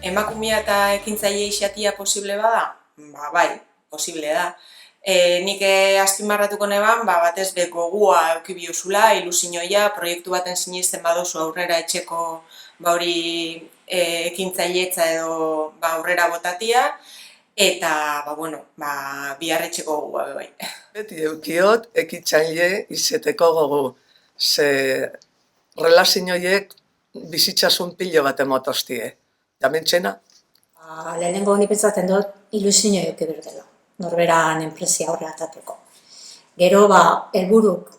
emakumea eta ekintzaile izatia posible bada? Bai, posible da. Nik azpimarratuko neban, batez be gogua euki biozula, ilusioia, proiektu baten sinesten badozu aurrera etxeko hori ekintzailetza edo aurrera botatia, eta biharretxeko gogua bai. Beti eukiot ekintzaile izeteko gogu, ze relazioiek bizitzasun pilo bat emotostie. Jamentxena? Lehenengo honi pentsatzen dut ilusioa euki berdela, norberan enpresia horre atateko. Gero, helburuk,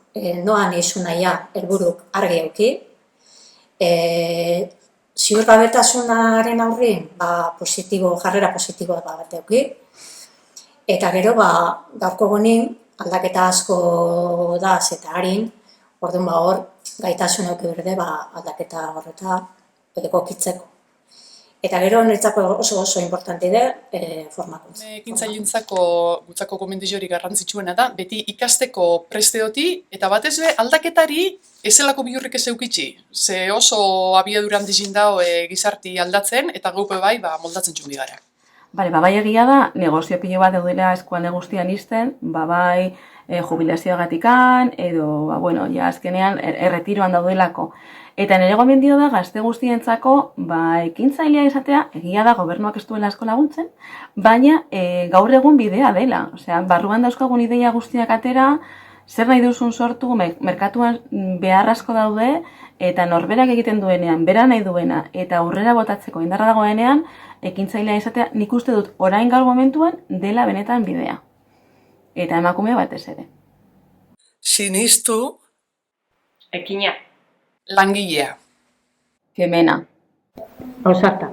noan isu nahia, helburuk argi euki, ziurgabetasunaren aurrin, jarrera positiboa bat euki, eta gero, gaurko gonin, aldaketa asko da eta harin, orduan hor, gaitasun euki berde aldaketa horreta egokitzeko. Eta gero, niretzako oso importante da formakuntza. Ekintzailentzako gutzako gomendioa hori garrantzitsuena da, beti ikasteko presteoti eta batez be aldaketari ezelako bihurrik ez eukitzi. Ze oso abiaduran dizin dao gizarti aldatzen eta gaupe bai moldatzen txundi gara. Bai egia da, negozio pilo bat daudela eskualde guztian izten, bai jubilazioagatikan edo, azkenean erretiroan daudelako. Eta nire gomendio da gazte guztientzako ekintzailea izatea, egia da gobernuak ez duela asko laguntzen, baina gaur egun bidea dela. Barruan dauzkagun ideia guztiak atera, zer nahi duzun sortu, merkatuan behar asko daude, eta norberak egiten duenean, bera nahi duena, eta aurrera botatzeko indarra dagoenean, ekintzailea izatea nik uste dut orain gaur momentuan dela benetan bidea. Eta emakumea batez ere. Sinistu. Ekina. Langilea. Kemena. Ausarta.